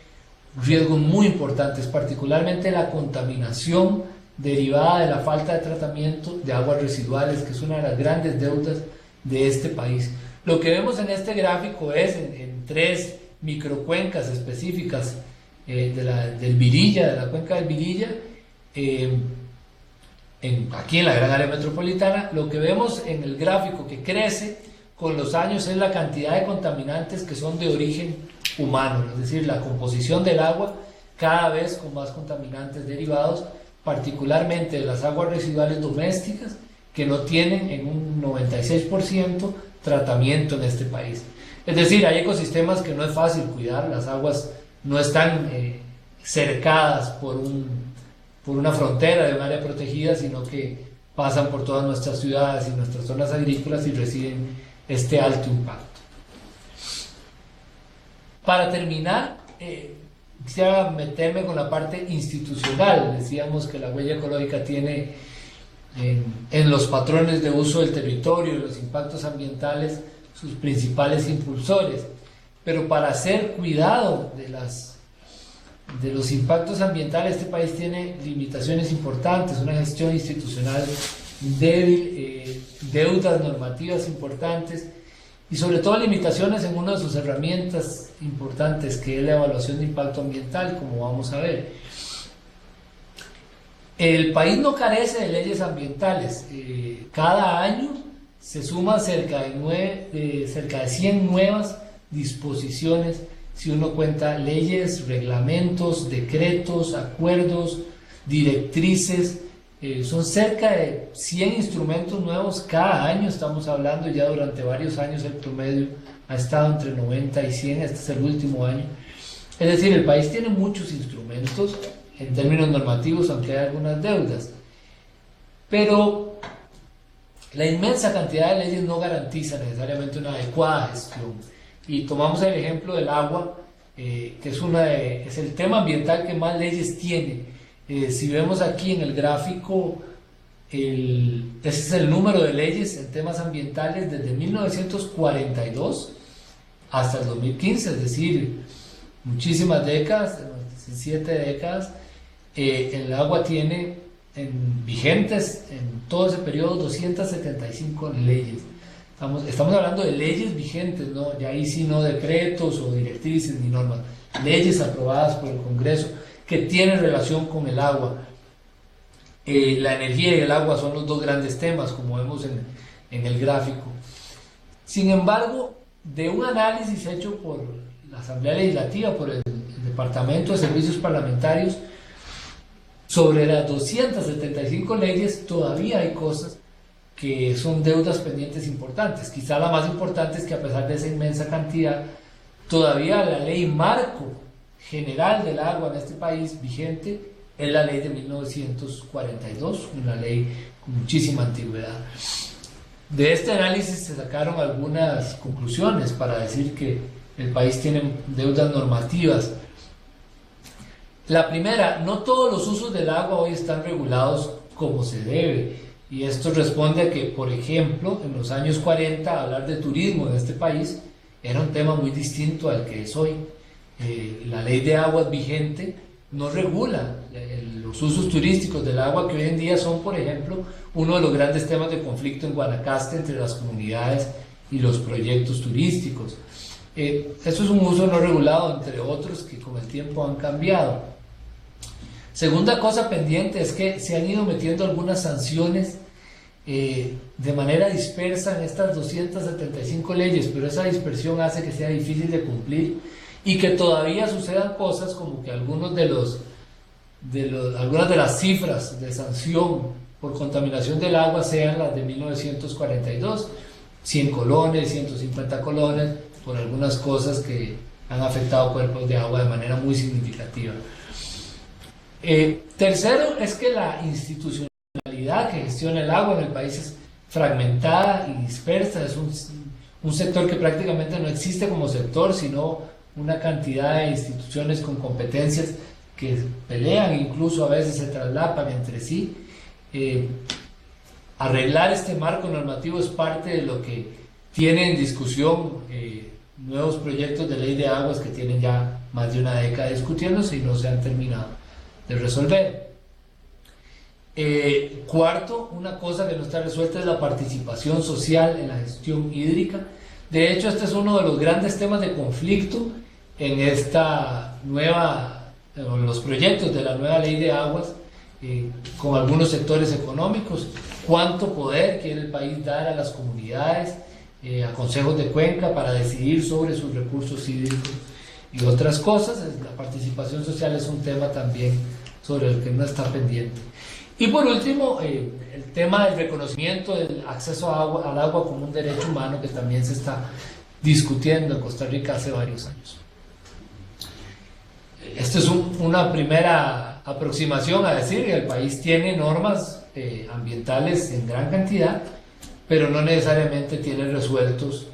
riesgos muy importantes, particularmente la contaminación derivada de la falta de tratamiento de aguas residuales, que es una de las grandes deudas de este país. Lo que vemos en este gráfico es en 3 microcuencas específicas del Virilla, de la cuenca del Virilla, aquí en la gran área metropolitana. Lo que vemos en el gráfico que crece con los años es la cantidad de contaminantes que son de origen humano, es decir, la composición del agua cada vez con más contaminantes derivados, particularmente de las aguas residuales domésticas, que no tienen en un 96% tratamiento en este país. Es decir, hay ecosistemas que no es fácil cuidar, las aguas no están cercadas por una frontera de un área protegida, sino que pasan por todas nuestras ciudades y nuestras zonas agrícolas y reciben este alto impacto. Para terminar, quisiera meterme con la parte institucional. Decíamos que la huella ecológica tiene en los patrones de uso del territorio y los impactos ambientales sus principales impulsores, pero para hacer cuidado de los impactos ambientales, este país tiene limitaciones importantes, una gestión institucional débil, deudas normativas importantes y sobre todo limitaciones en una de sus herramientas importantes, que es la evaluación de impacto ambiental, como vamos a ver. El país no carece de leyes ambientales. Cada año se suman cerca de 100 nuevas disposiciones, si uno cuenta leyes, reglamentos, decretos, acuerdos, directrices. Son cerca de 100 instrumentos nuevos cada año. Estamos hablando ya durante varios años, el promedio ha estado entre 90 y 100, este es el último año. Es decir, el país tiene muchos instrumentos en términos normativos, aunque hay algunas deudas, pero la inmensa cantidad de leyes no garantiza necesariamente una adecuada gestión. Y tomamos el ejemplo del agua, que es el tema ambiental que más leyes tiene. Si vemos aquí en el gráfico, ese es el número de leyes en temas ambientales desde 1942 hasta el 2015, es decir, muchísimas décadas, 17 décadas. El agua tiene vigentes en todo ese periodo 275 leyes. Estamos hablando de leyes vigentes, ¿no? Ya ahí sí no decretos o directrices ni normas, leyes aprobadas por el Congreso que tienen relación con el agua. La energía y el agua son los dos grandes temas, como vemos en el gráfico. Sin embargo, de un análisis hecho por la Asamblea Legislativa, por el Departamento de Servicios Parlamentarios, sobre las 275 leyes, todavía hay cosas que son deudas pendientes importantes. Quizá la más importante es que, a pesar de esa inmensa cantidad, todavía la ley marco general del agua en este país vigente es la ley de 1942, una ley con muchísima antigüedad. De este análisis se sacaron algunas conclusiones para decir que el país tiene deudas normativas. La primera, no todos los usos del agua hoy están regulados como se debe. Y esto responde a que, por ejemplo, en los años 40, hablar de turismo en este país era un tema muy distinto al que es hoy. La ley de aguas vigente no regula los usos turísticos del agua, que hoy en día son, por ejemplo, uno de los grandes temas de conflicto en Guanacaste entre las comunidades y los proyectos turísticos. Eso es un uso no regulado, entre otros, que con el tiempo han cambiado. Segunda cosa pendiente es que se han ido metiendo algunas sanciones de manera dispersa en estas 275 leyes, pero esa dispersión hace que sea difícil de cumplir y que todavía sucedan cosas como que algunas de las cifras de sanción por contaminación del agua sean las de 1942, 100 colones, 150 colones, por algunas cosas que han afectado cuerpos de agua de manera muy significativa. Tercero es que la institucionalidad que gestiona el agua en el país es fragmentada y dispersa. Es un sector que prácticamente no existe como sector, sino una cantidad de instituciones con competencias que pelean, incluso a veces se traslapan entre sí. Arreglar este marco normativo es parte de lo que tiene en discusión nuevos proyectos de ley de aguas que tienen ya más de una década discutiéndose y no se han terminado de resolver. Cuarto, una cosa que no está resuelta es la participación social en la gestión hídrica. De hecho, este es uno de los grandes temas de conflicto en los proyectos de la nueva ley de aguas, con algunos sectores económicos. ¿Cuánto poder quiere el país dar a las comunidades, a consejos de cuenca para decidir sobre sus recursos hídricos y otras cosas? La participación social es un tema también sobre el que no está pendiente. Y por último, el tema del reconocimiento del acceso al agua como un derecho humano, que también se está discutiendo en Costa Rica hace varios años. Esta es una primera aproximación a decir que el país tiene normas ambientales en gran cantidad, pero no necesariamente tiene resueltos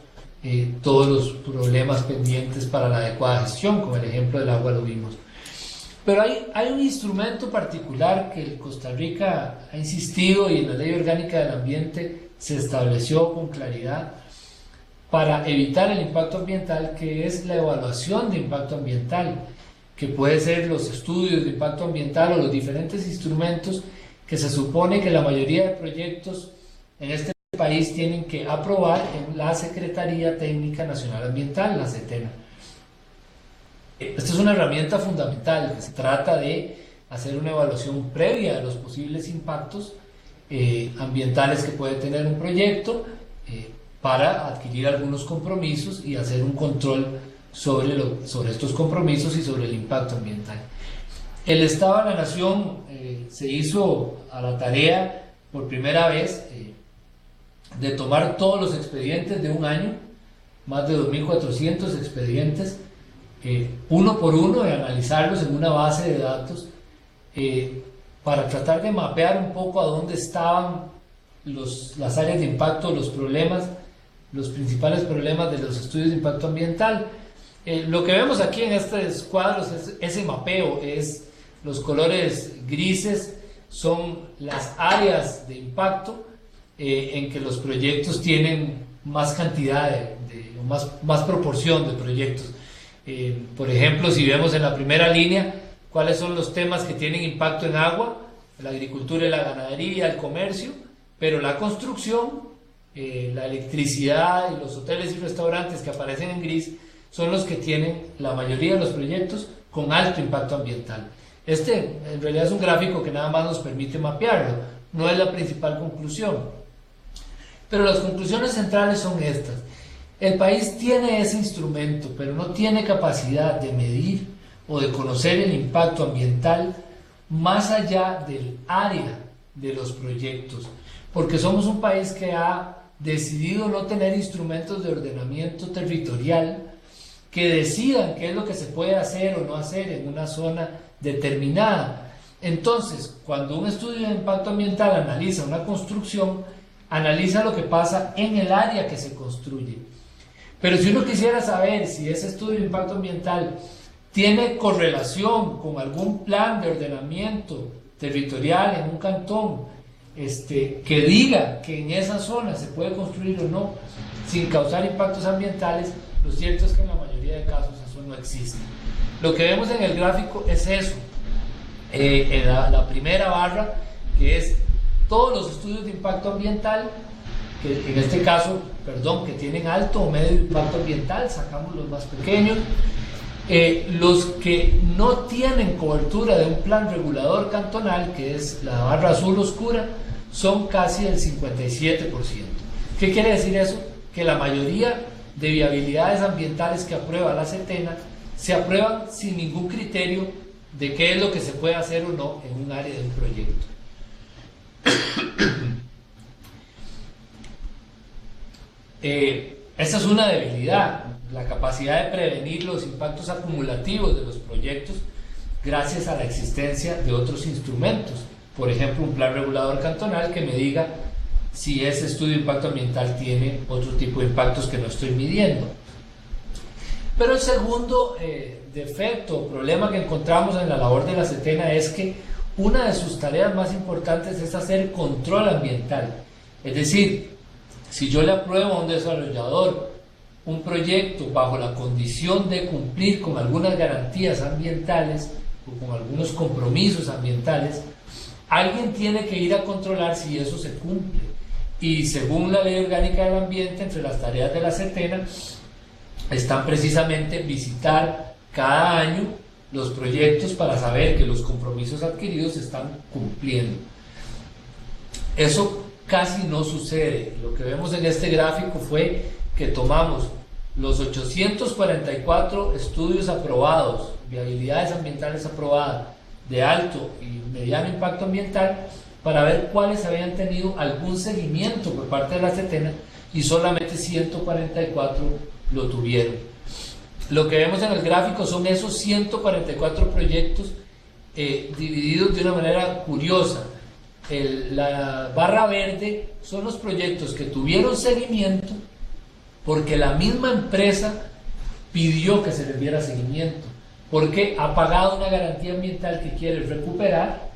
todos los problemas pendientes para la adecuada gestión, como el ejemplo del agua lo vimos. Pero hay un instrumento particular que Costa Rica ha insistido y en la Ley Orgánica del Ambiente se estableció con claridad para evitar el impacto ambiental, que es la evaluación de impacto ambiental, que puede ser los estudios de impacto ambiental o los diferentes instrumentos que se supone que la mayoría de proyectos en este país tienen que aprobar en la Secretaría Técnica Nacional Ambiental, la SETENA. Esta es una herramienta fundamental, que se trata de hacer una evaluación previa de los posibles impactos ambientales que puede tener un proyecto para adquirir algunos compromisos y hacer un control sobre estos compromisos y sobre el impacto ambiental. El Estado de la Nación se hizo a la tarea por primera vez de tomar todos los expedientes de un año, más de 2.400 expedientes, uno por uno y analizarlos en una base de datos para tratar de mapear un poco a dónde estaban las áreas de impacto, los problemas, los principales problemas de los estudios de impacto ambiental. Lo que vemos aquí en estos cuadros es ese mapeo, es los colores grises, son las áreas de impacto en que los proyectos tienen más cantidad más proporción de proyectos. Por ejemplo, si vemos en la primera línea cuáles son los temas que tienen impacto en agua, la agricultura y la ganadería, el comercio, pero la construcción, la electricidad y los hoteles y restaurantes que aparecen en gris son los que tienen la mayoría de los proyectos con alto impacto ambiental. Este en realidad es un gráfico que nada más nos permite mapearlo, no es la principal conclusión. Pero las conclusiones centrales son estas. El país tiene ese instrumento, pero no tiene capacidad de medir o de conocer el impacto ambiental más allá del área de los proyectos, porque somos un país que ha decidido no tener instrumentos de ordenamiento territorial que decidan qué es lo que se puede hacer o no hacer en una zona determinada. Entonces, cuando un estudio de impacto ambiental analiza una construcción, analiza lo que pasa en el área que se construye. Pero si uno quisiera saber si ese estudio de impacto ambiental tiene correlación con algún plan de ordenamiento territorial en un cantón, que diga que en esa zona se puede construir o no sin causar impactos ambientales, lo cierto es que en la mayoría de casos eso no existe. Lo que vemos en el gráfico es eso, en la primera barra, que es todos los estudios de impacto ambiental, que en este caso, que tienen alto o medio impacto ambiental, sacamos los más pequeños. Los que no tienen cobertura de un plan regulador cantonal, que es la barra azul oscura, son casi el 57%. ¿Qué quiere decir eso? Que la mayoría de viabilidades ambientales que aprueba la SETENA se aprueban sin ningún criterio de qué es lo que se puede hacer o no en un área de un proyecto. Esa es una debilidad, la capacidad de prevenir los impactos acumulativos de los proyectos gracias a la existencia de otros instrumentos, por ejemplo un plan regulador cantonal que me diga si ese estudio de impacto ambiental tiene otro tipo de impactos que no estoy midiendo. Pero el segundo defecto o problema que encontramos en la labor de la SETENA es que una de sus tareas más importantes es hacer control ambiental, es decir, si yo le apruebo a un desarrollador un proyecto bajo la condición de cumplir con algunas garantías ambientales o con algunos compromisos ambientales, alguien tiene que ir a controlar si eso se cumple. Y según la Ley Orgánica del Ambiente, entre las tareas de la SETENA están precisamente visitar cada año los proyectos para saber que los compromisos adquiridos se están cumpliendo. Eso casi no sucede. Lo que vemos en este gráfico fue que tomamos los 844 estudios aprobados, viabilidades ambientales aprobadas de alto y mediano impacto ambiental, para ver cuáles habían tenido algún seguimiento por parte de la SETENA, y solamente 144 lo tuvieron. Lo que vemos en el gráfico son esos 144 proyectos divididos de una manera curiosa. La barra verde son los proyectos que tuvieron seguimiento porque la misma empresa pidió que se les diera seguimiento, porque ha pagado una garantía ambiental que quiere recuperar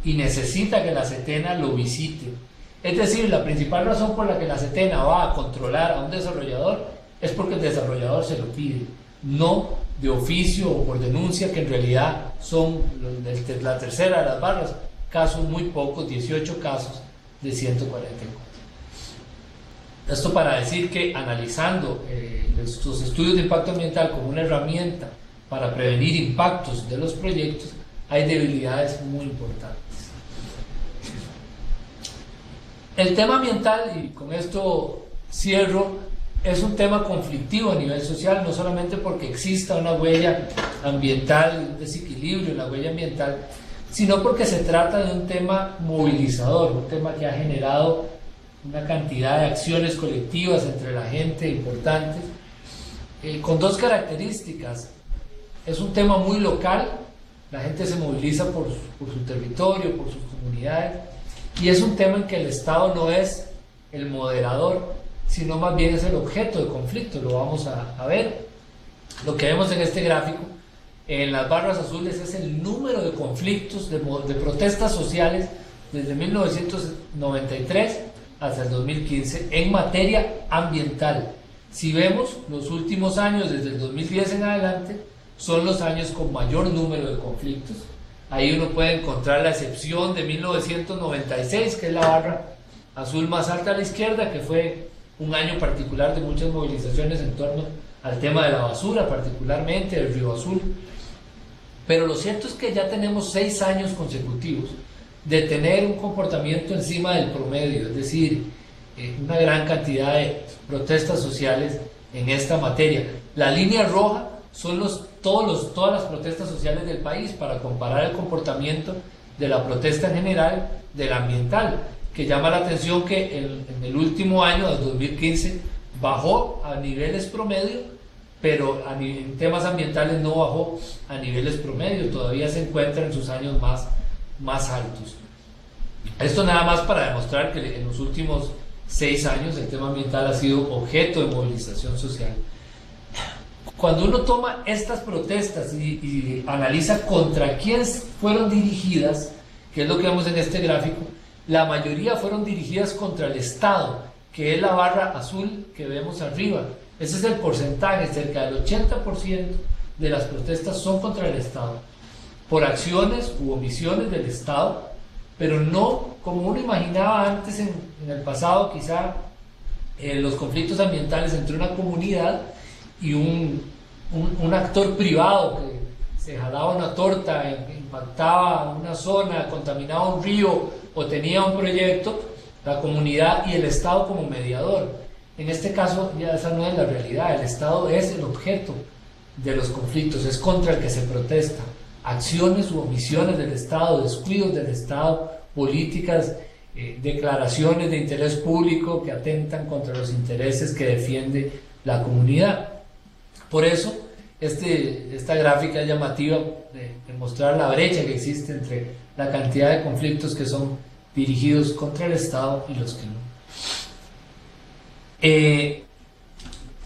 y necesita que la SETENA lo visite. Es decir, la principal razón por la que la SETENA va a controlar a un desarrollador es porque el desarrollador se lo pide, no de oficio o por denuncia, que en realidad son la tercera de las barras, casos muy pocos, 18 casos de 144. Esto para decir que analizando estos estudios de impacto ambiental como una herramienta para prevenir impactos de los proyectos, hay debilidades muy importantes. El tema ambiental, y con esto cierro, es un tema conflictivo a nivel social, no solamente porque exista una huella ambiental, un desequilibrio en la huella ambiental, sino porque se trata de un tema movilizador, un tema que ha generado una cantidad de acciones colectivas entre la gente importantes, con dos características. es un tema muy local, la gente se moviliza por su territorio, por sus comunidades, y es un tema en que el Estado no es el moderador, sino más bien es el objeto de conflicto. Lo vamos a ver. Lo que vemos en este gráfico, en las barras azules, es el número de conflictos, de protestas sociales desde 1993 hasta el 2015 en materia ambiental. Si vemos los últimos años, desde el 2010 en adelante, son los años con mayor número de conflictos. Ahí uno puede encontrar la excepción de 1996, que es la barra azul más alta a la izquierda, que fue un año particular de muchas movilizaciones en torno al tema de la basura, particularmente del Río Azul. Pero lo cierto es que ya tenemos 6 años consecutivos de tener un comportamiento encima del promedio, es decir, una gran cantidad de protestas sociales en esta materia. La línea roja son todas las protestas sociales del país, para comparar el comportamiento de la protesta en general de la ambiental, que llama la atención que en el último año, del 2015, bajó a niveles promedio, pero en temas ambientales no bajó a niveles promedio, todavía se encuentra en sus años más altos. Esto nada más para demostrar que en los últimos 6 años el tema ambiental ha sido objeto de movilización social. Cuando uno toma estas protestas y analiza contra quién fueron dirigidas, que es lo que vemos en este gráfico, la mayoría fueron dirigidas contra el Estado, que es la barra azul que vemos arriba. Ese es el porcentaje, cerca del 80% de las protestas son contra el Estado, por acciones u omisiones del Estado, pero no como uno imaginaba antes en el pasado, quizá los conflictos ambientales entre una comunidad y un actor privado que se jalaba una torta, impactaba una zona, contaminaba un río o tenía un proyecto, la comunidad y el Estado como mediador. En este caso ya esa no es la realidad, el Estado es el objeto de los conflictos, es contra el que se protesta. Acciones u omisiones del Estado, descuidos del Estado, políticas, declaraciones de interés público que atentan contra los intereses que defiende la comunidad. Por eso esta gráfica es llamativa de mostrar la brecha que existe entre la cantidad de conflictos que son dirigidos contra el Estado y los que no.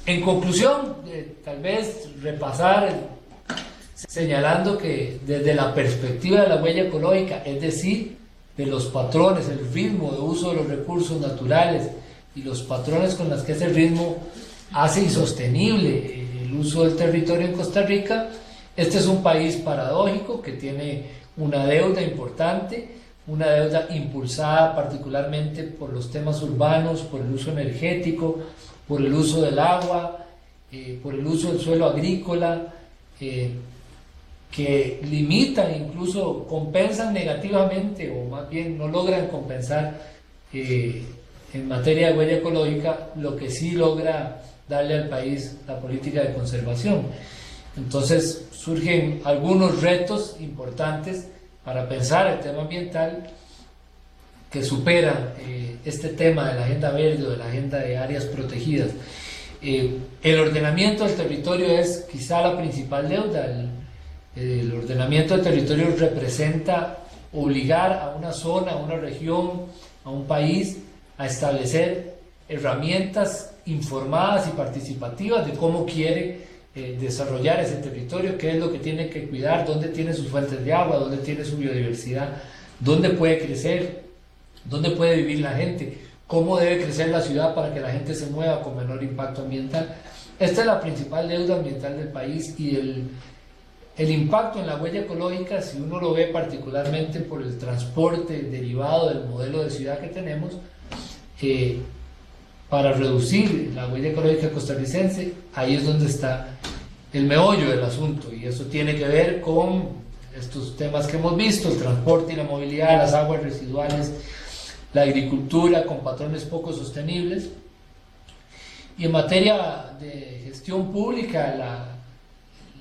En conclusión, tal vez repasar señalando que desde la perspectiva de la huella ecológica, es decir, de los patrones, el ritmo de uso de los recursos naturales y los patrones con los que ese ritmo hace insostenible el uso del territorio en Costa Rica, este es un país paradójico que tiene una deuda importante, una deuda impulsada particularmente por los temas urbanos, por el uso energético, por el uso del agua, por el uso del suelo agrícola, que limitan, incluso compensan negativamente, o más bien no logran compensar en materia de huella ecológica lo que sí logra darle al país la política de conservación. Entonces surgen algunos retos importantes para pensar el tema ambiental que superan este tema de la agenda verde o de la agenda de áreas protegidas. El ordenamiento del territorio es quizá la principal deuda. El ordenamiento del territorio representa obligar a una zona, a una región, a un país a establecer herramientas informadas y participativas de cómo quiere desarrollar ese territorio, qué es lo que tiene que cuidar, dónde tiene sus fuentes de agua, dónde tiene su biodiversidad, dónde puede crecer, dónde puede vivir la gente, cómo debe crecer la ciudad para que la gente se mueva con menor impacto ambiental. Esta es la principal deuda ambiental del país, y el impacto en la huella ecológica, si uno lo ve particularmente por el transporte derivado del modelo de ciudad que tenemos, para reducir la huella ecológica costarricense, ahí es donde está el meollo del asunto, y eso tiene que ver con estos temas que hemos visto: el transporte y la movilidad, las aguas residuales, la agricultura con patrones poco sostenibles. Y en materia de gestión pública,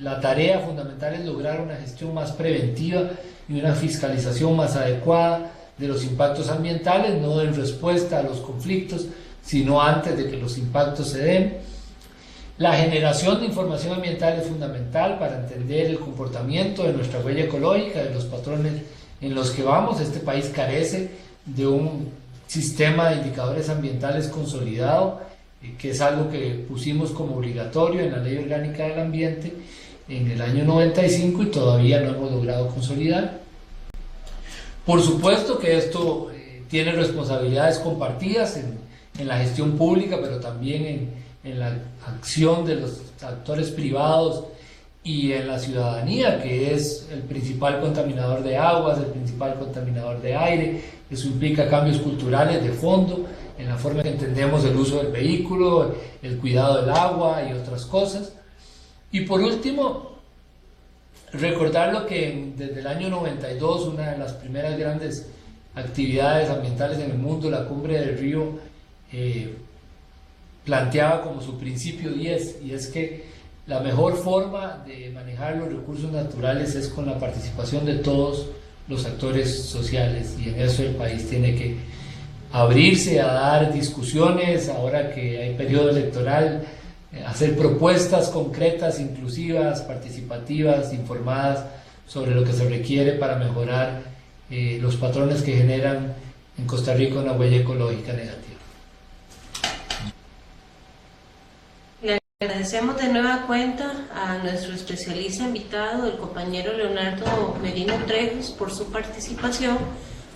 la tarea fundamental es lograr una gestión más preventiva y una fiscalización más adecuada de los impactos ambientales, no en respuesta a los conflictos, sino antes de que los impactos se den. La generación de información ambiental es fundamental para entender el comportamiento de nuestra huella ecológica, de los patrones en los que vamos. Este país carece de un sistema de indicadores ambientales consolidado, que es algo que pusimos como obligatorio en la Ley Orgánica del Ambiente en el año 95 y todavía no hemos logrado consolidar. Por supuesto que esto tiene responsabilidades compartidas en la gestión pública, pero también en la acción de los actores privados y en la ciudadanía, que es el principal contaminador de aguas, el principal contaminador de aire. Eso implica cambios culturales de fondo en la forma en que entendemos el uso del vehículo, el cuidado del agua y otras cosas. Y por último, recordar lo que desde el año 92, una de las primeras grandes actividades ambientales en el mundo, la Cumbre del Río, planteaba como su principio 10, y es que la mejor forma de manejar los recursos naturales es con la participación de todos los actores sociales, y en eso el país tiene que abrirse a dar discusiones, ahora que hay periodo electoral, hacer propuestas concretas, inclusivas, participativas, informadas sobre lo que se requiere para mejorar los patrones que generan en Costa Rica una huella ecológica negativa. Le agradecemos de nueva cuenta a nuestro especialista invitado, el compañero Leonardo Merino Trejos, por su participación,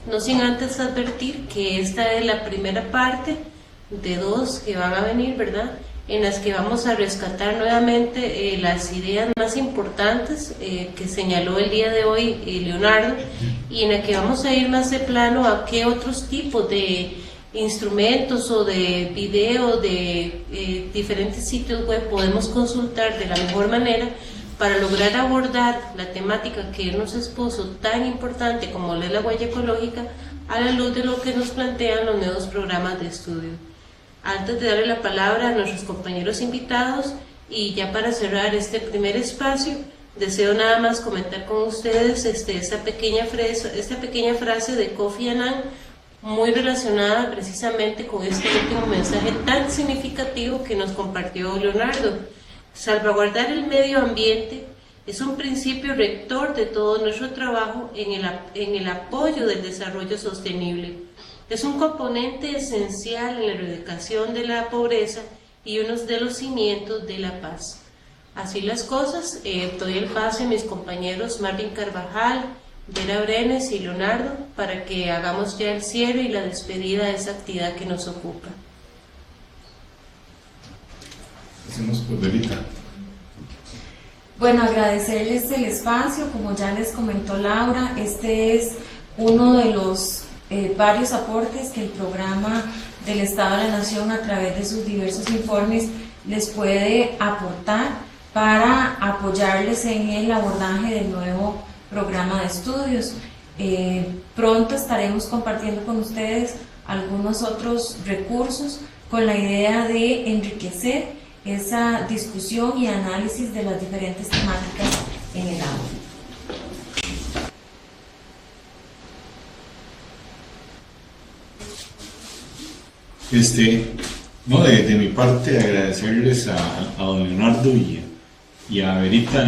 no sin antes advertir que esta es la primera parte de dos que van a venir, ¿verdad?, en las que vamos a rescatar nuevamente las ideas más importantes que señaló el día de hoy Leonardo, y en la que vamos a ir más de plano a qué otros tipos de instrumentos o de video de diferentes sitios web podemos consultar de la mejor manera para lograr abordar la temática que él nos expuso, tan importante como es la huella ecológica, a la luz de lo que nos plantean los nuevos programas de estudio. Antes de darle la palabra a nuestros compañeros invitados, y ya para cerrar este primer espacio, deseo nada más comentar con ustedes esta pequeña frase de Kofi Annan, muy relacionada precisamente con este último mensaje tan significativo que nos compartió Leonardo. Salvaguardar el medio ambiente es un principio rector de todo nuestro trabajo en el apoyo del desarrollo sostenible. Es un componente esencial en la erradicación de la pobreza y uno de los cimientos de la paz. Así las cosas, doy el pase a mis compañeros Marvin Carvajal, Vera Brenes y Leonardo para que hagamos ya el cierre y la despedida de esa actividad que nos ocupa. Hacemos por Verita. Bueno, agradecerles el espacio. Como ya les comentó Laura, este es uno de los varios aportes que el programa del Estado de la Nación, a través de sus diversos informes, les puede aportar para apoyarles en el abordaje del nuevo programa de estudios. Pronto estaremos compartiendo con ustedes algunos otros recursos con la idea de enriquecer esa discusión y análisis de las diferentes temáticas en el aula. De mi parte, agradecerles a don Leonardo y a Verita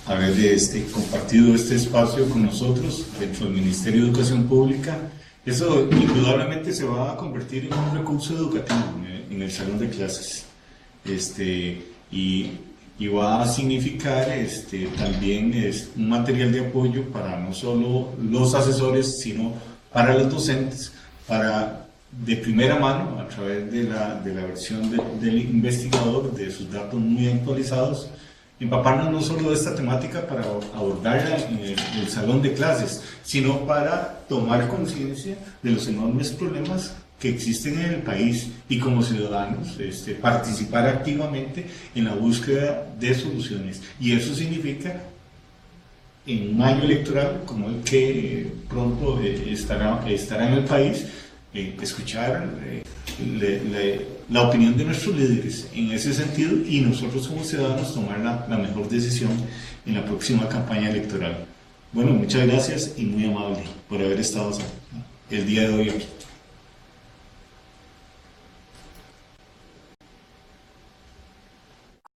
haber compartido este espacio con nosotros dentro del Ministerio de Educación Pública. Eso indudablemente se va a convertir en un recurso educativo en el salón de clases, y va a significar también un material de apoyo para no solo los asesores, sino para los docentes, para de primera mano, a través de la versión del investigador, de sus datos muy actualizados, empaparnos no solo de esta temática para abordarla en el salón de clases, sino para tomar conciencia de los enormes problemas que existen en el país, y como ciudadanos participar activamente en la búsqueda de soluciones. Y eso significa, en un año electoral como el que pronto estará en el país, escuchar la opinión de nuestros líderes en ese sentido, y nosotros como ciudadanos tomar la mejor decisión en la próxima campaña electoral. Bueno, muchas gracias y muy amable por haber estado el día de hoy aquí.